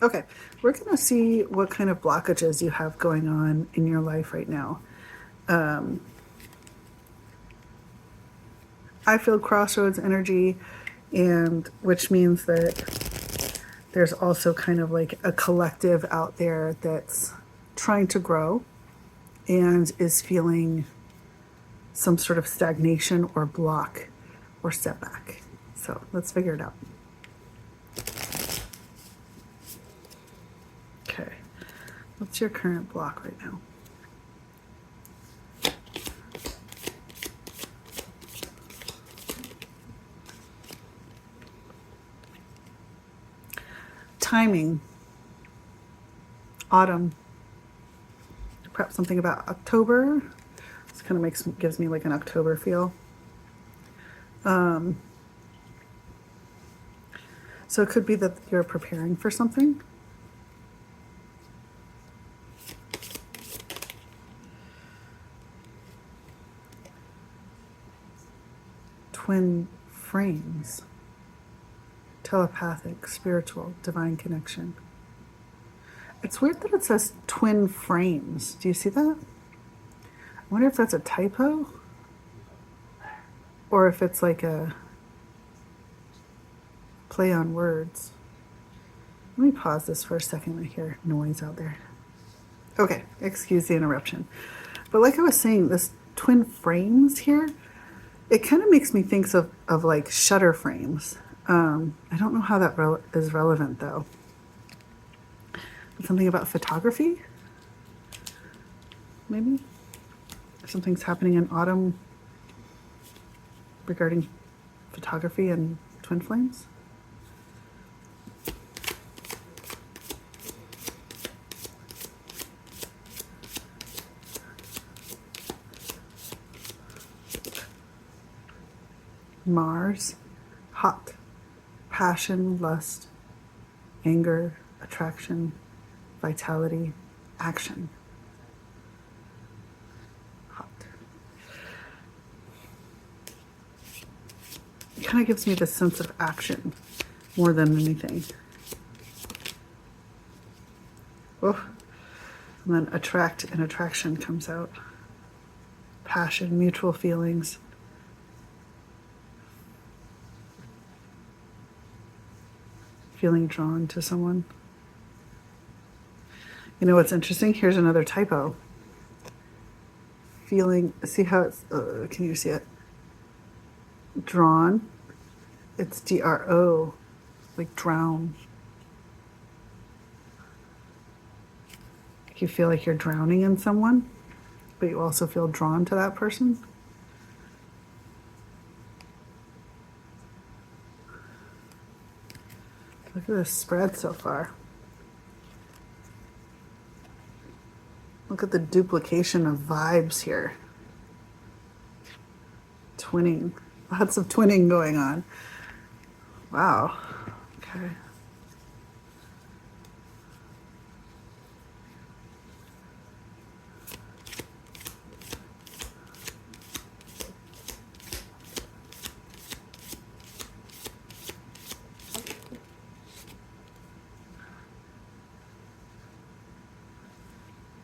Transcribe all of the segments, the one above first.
Okay, we're going to see what kind of blockages you have going on in your life right now. I feel crossroads energy, and which means that there's also kind of like a collective out there that's trying to grow and is feeling some sort of stagnation or block or setback. So let's figure it out. Okay, what's your current block right now? Timing, autumn, perhaps something about October. This kind of gives me like an October feel. So it could be that you're preparing for something. Twin frames, telepathic, spiritual, divine connection. It's weird that it says twin frames. Do you see that? I wonder if that's a typo or if it's like a play on words. Let me pause this for a second. I hear noise out there. Okay, excuse the interruption. But like I was saying, this twin frames here, it kind of makes me think of like shutter frames. I don't know how that is relevant though. Something about photography? Maybe? Something's happening in autumn regarding photography and twin flames? Mars, hot, passion, lust, anger, attraction, vitality, action. Hot. It kind of gives me this sense of action more than anything. Oh, and then attract and attraction comes out. Passion, mutual feelings. Feeling drawn to someone. You know what's interesting? Here's another typo. Feeling, see how it's, can you see it? Drawn. It's D-R-O, like drown. You feel like you're drowning in someone, but you also feel drawn to that person. Look at this spread so far. Look at the duplication of vibes here. Twinning. Lots of twinning going on. Wow. Okay.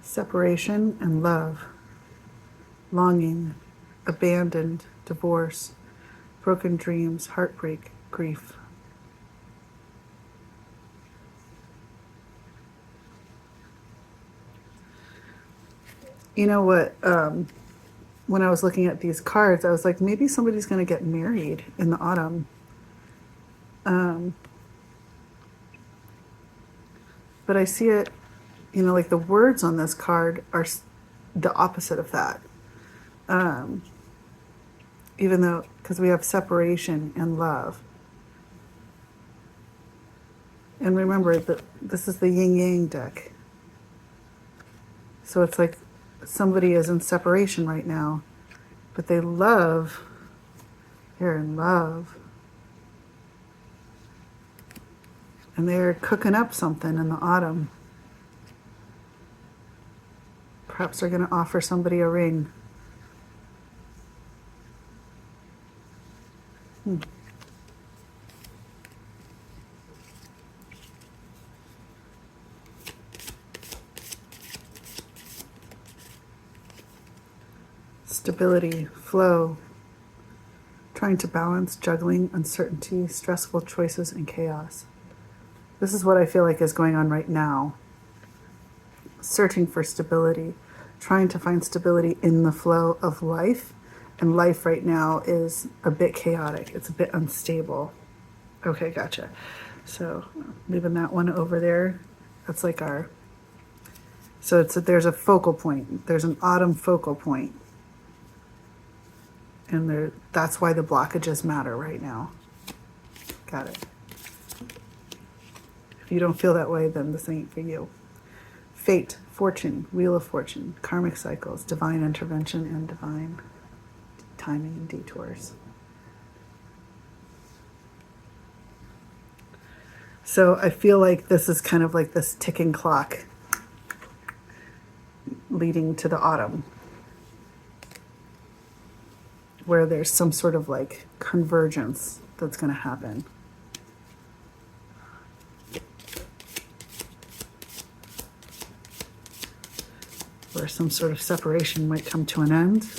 Separation and love, longing, abandoned, divorce, broken dreams, heartbreak, grief. You know what? When I was looking at these cards, I was like, maybe somebody's going to get married in the autumn. But I see it, you know, like the words on this card are the opposite of that. Even though, because we have separation and love. And remember that this is the yin yang deck. So it's like somebody is in separation right now, but they love, they're in love. And they're cooking up something in the autumn. Perhaps they're going to offer somebody a ring. stability, flow, trying to balance, juggling, uncertainty, stressful choices, and chaos. This is what I feel like is going on right now. Searching for stability, trying to find stability in the flow of life. And life right now is a bit chaotic. It's a bit unstable. Okay, gotcha. So leaving that one over there. That's like our, so there's a focal point. There's an autumn focal point. And that's why the blockages matter right now. Got it. If you don't feel that way, then this ain't for you. Fate, fortune, wheel of fortune, karmic cycles, divine intervention, and divine timing and detours. So I feel like this is kind of like this ticking clock leading to the autumn, where there's some sort of like convergence that's going to happen. Where some sort of separation might come to an end.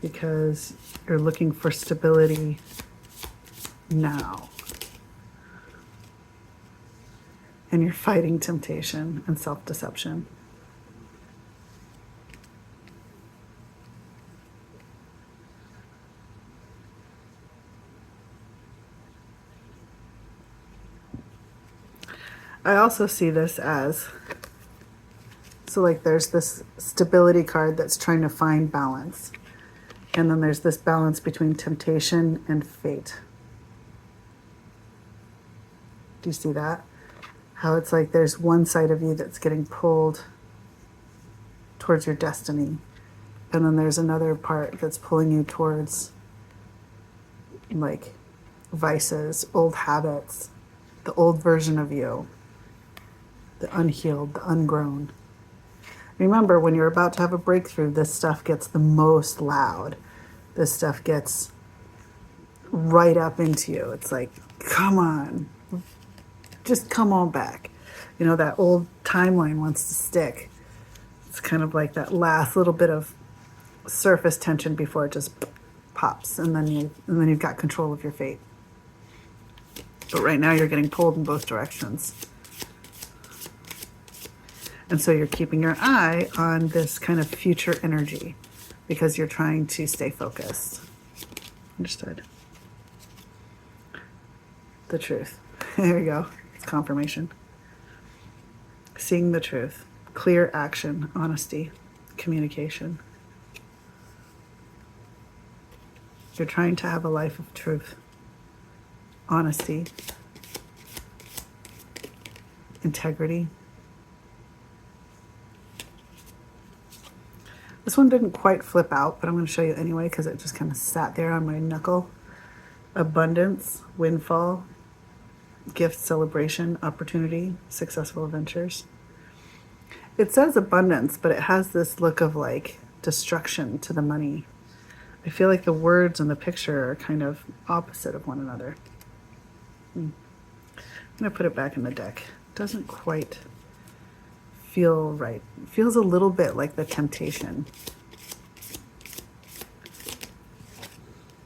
Because you're looking for stability now. And you're fighting temptation and self-deception. I also see this as, so like there's this stability card that's trying to find balance. And then there's this balance between temptation and fate. Do you see that? How it's like there's one side of you that's getting pulled towards your destiny. And then there's another part that's pulling you towards like vices, old habits, the old version of you, the unhealed, the ungrown. Remember, when you're about to have a breakthrough, this stuff gets the most loud. This stuff gets right up into you. It's like, come on, just come on back. You know, that old timeline wants to stick. It's kind of like that last little bit of surface tension before it just pops, and then you've got control of your fate. But right now you're getting pulled in both directions. And so you're keeping your eye on this kind of future energy because you're trying to stay focused. Understood. The truth. There you go. It's confirmation. Seeing the truth. Clear action, honesty, communication. You're trying to have a life of truth, honesty, integrity. This one didn't quite flip out, but I'm going to show you anyway because it just kind of sat there on my knuckle. Abundance, windfall, gift, celebration, opportunity, successful adventures. It says abundance, but it has this look of like destruction to the money. I feel like the words in the picture are kind of opposite of one another. I'm going to put it back in the deck. It doesn't quite feel right. It feels a little bit like the temptation.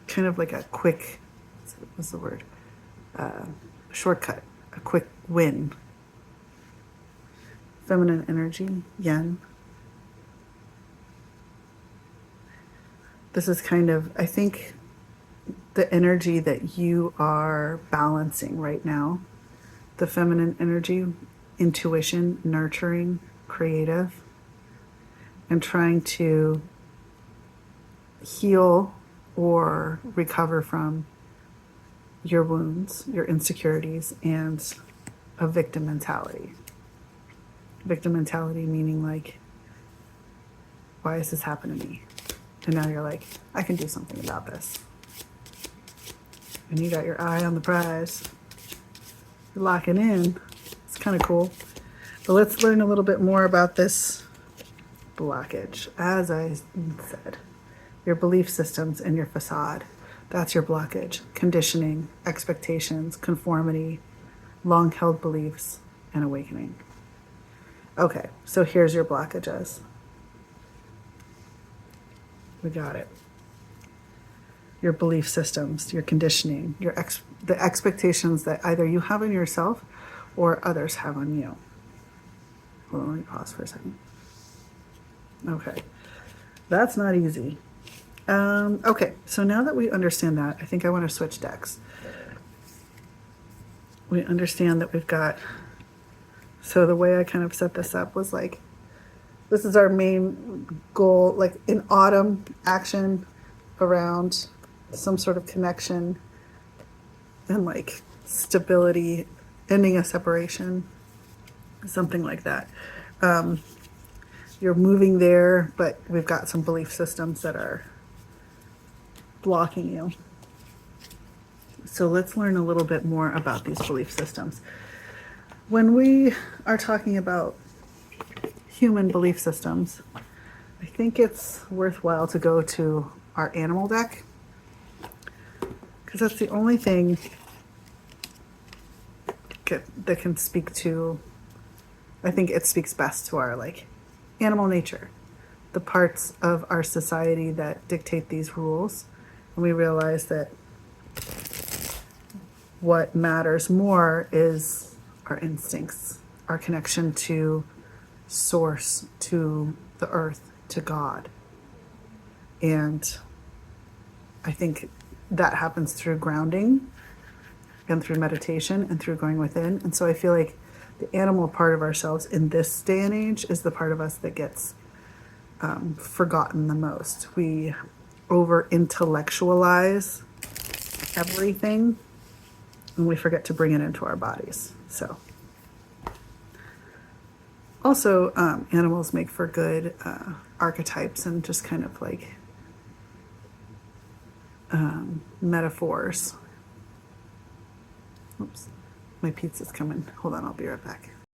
Kind of like a quick, what's the word? Shortcut, a quick win. Feminine energy, yin. This is kind of, I think, the energy that you are balancing right now. The feminine energy, intuition, nurturing, creative, and trying to heal or recover from your wounds, your insecurities, and a victim mentality. Victim mentality meaning like, why is this happening to me? And now you're like, I can do something about this. And you got your eye on the prize. You're locking in. It's kind of cool. But let's learn a little bit more about this blockage. As I said, your belief systems and your facade. That's your blockage. Conditioning, expectations, conformity, long-held beliefs, and awakening. Okay, so here's your blockages. We got it. Your belief systems, your conditioning, the expectations that either you have in yourself or others have on you. Hold on, let me pause for a second. Okay, that's not easy. Okay, so now that we understand that, I think I want to switch decks. We understand that we've got, so the way I kind of set this up was like, this is our main goal, like in autumn, action around some sort of connection and like stability, ending a separation, something like that. You're moving there, but we've got some belief systems that are blocking you. So let's learn a little bit more about these belief systems. When we are talking about human belief systems, I think it's worthwhile to go to our animal deck, because that's the only thing that can speak to, I think it speaks best to our like animal nature, the parts of our society that dictate these rules. And we realize that what matters more is our instincts, our connection to source, to the earth, to God. And I think that happens through grounding and through meditation and through going within. And so I feel like the animal part of ourselves in this day and age is the part of us that gets forgotten the most. We over intellectualize everything and we forget to bring it into our bodies. So also animals make for good archetypes and just kind of like metaphors. Oops, my pizza's coming. Hold on, I'll be right back.